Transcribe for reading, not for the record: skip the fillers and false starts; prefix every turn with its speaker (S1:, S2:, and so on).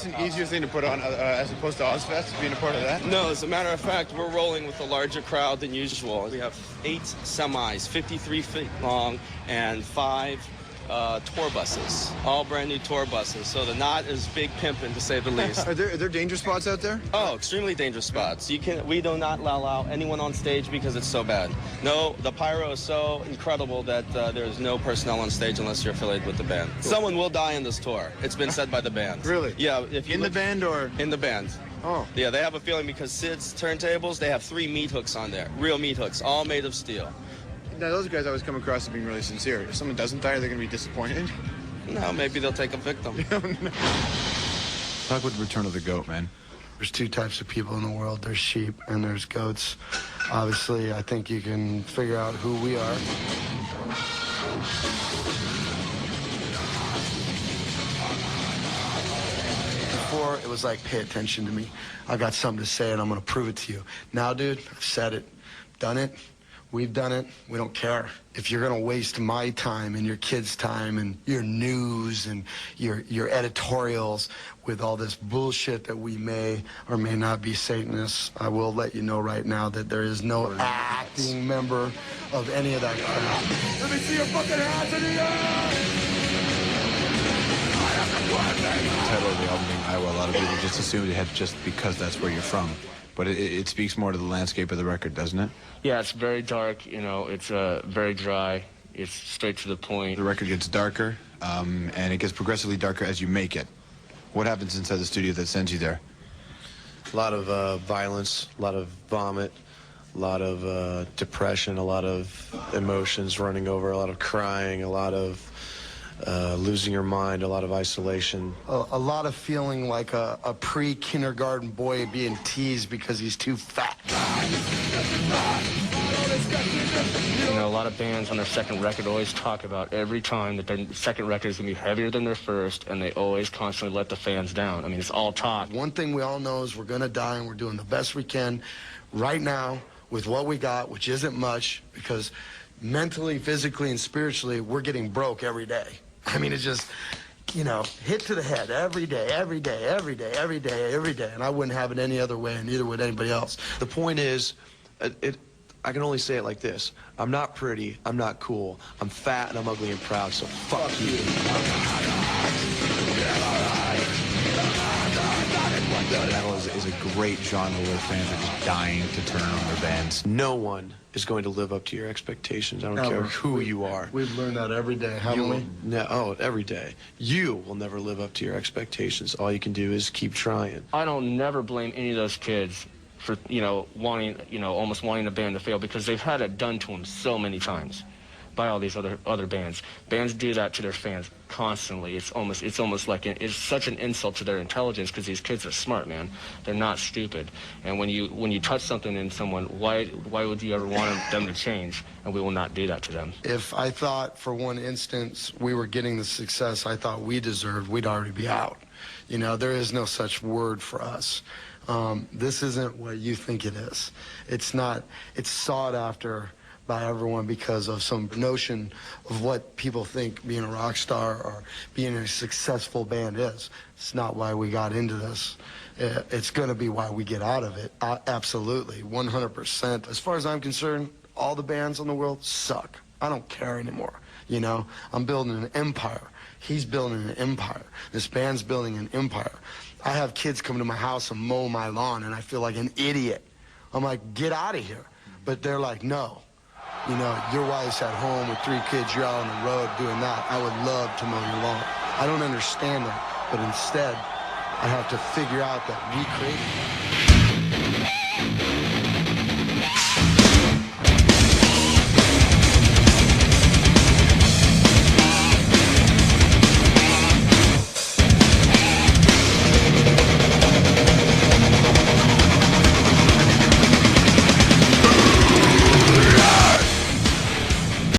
S1: this an easier thing to put on as opposed to Ozfest, being a part of that?
S2: No, as a matter of fact, we're rolling with a larger crowd than usual. We have 8 semis, 53 feet long, and 5 tour buses, all brand new tour buses. So the knot is big pimping, to say the least.
S1: Are there danger spots out there?
S2: Oh, extremely dangerous spots. We do not allow anyone on stage because it's so bad. No, the pyro is so incredible that there's no personnel on stage unless you're affiliated with the band. Cool. Someone will die in this tour. It's been said by the band.
S1: Really?
S2: Yeah. If you
S1: in the band or?
S2: In the band.
S1: Oh.
S2: Yeah, they have a feeling because Sid's turntables, they have 3 meat hooks on there. Real meat hooks, all made of steel.
S1: Now, those guys always come across as being really sincere. If someone doesn't die, they're going to be disappointed.
S2: No, maybe they'll take a victim.
S3: Talk with Return of the Goat, man.
S4: There's 2 types of people in the world. There's sheep and there's goats. Obviously, I think you can figure out who we are. Before, it was like, pay attention to me. I got something to say and I'm going to prove it to you. Now, dude, I've said it, done it. We've done it. We don't care. If you're going to waste my time and your kids' time and your news and your editorials with all this bullshit that we may or may not be Satanists, I will let you know right now that there is no acting member of any of that crap. Let me see your fucking hands in the air!
S3: The title of the album being Iowa, a lot of people just assumed it had just because that's where you're from. But it speaks more to the landscape of the record, doesn't it?
S5: Yeah, it's very dark, you know, it's very dry, it's straight to the point.
S3: The record gets darker, and it gets progressively darker as you make it. What happens inside the studio that sends you there?
S6: A lot of violence, a lot of vomit, a lot of depression, a lot of emotions running over, a lot of crying, a lot of losing your mind, a lot of isolation.
S4: A lot of feeling like a pre-kindergarten boy being teased because he's too fat.
S5: You know, a lot of bands on their second record always talk about every time that their second record is going to be heavier than their first, and they always constantly let the fans down. I mean, it's all talk.
S4: One thing we all know is we're going to die, and we're doing the best we can right now with what we got, which isn't much, because mentally, physically, and spiritually, we're getting broke every day. I mean, it's just, you know, hit to the head every day, every day, every day, every day, every day. And I wouldn't have it any other way, and neither would anybody else.
S6: The point is, I can only say it like this. I'm not pretty, I'm not cool, I'm fat, and I'm ugly and proud, so fuck you.
S3: Metal is a great genre where fans are just dying to turn on their bands.
S6: No one is going to live up to your expectations. I don't care who you are.
S4: We've learned that every day, haven't we?
S6: Every day. You will never live up to your expectations. All you can do is keep trying.
S5: I don't never blame any of those kids for, you know, wanting, you know, almost wanting a band to fail, because they've had it done to them so many times by all these other bands. Bands do that to their fans constantly. It's almost like it's such an insult to their intelligence, because these kids are smart, man. They're not stupid. And when you touch something in someone, why would you ever want them to change? And we will not do that to them.
S4: If I thought for one instance we were getting the success I thought we deserved, we'd already be out. You know, there is no such word for us. This isn't what you think it is. It's not. It's sought after by everyone because of some notion of what people think being a rock star or being a successful band is. It's not why we got into this. It's going to be why we get out of it. Absolutely, 100%. As far as I'm concerned, all the bands in the world suck. I don't care anymore. You know, I'm building an empire. He's building an empire. This band's building an empire. I have kids come to my house and mow my lawn, and I feel like an idiot. I'm like, get out of here. But they're like, no. You know, your wife's at home with 3 kids, you're out on the road doing that. I would love to mow your lawn. I don't understand that, but instead, I have to figure out that we created it.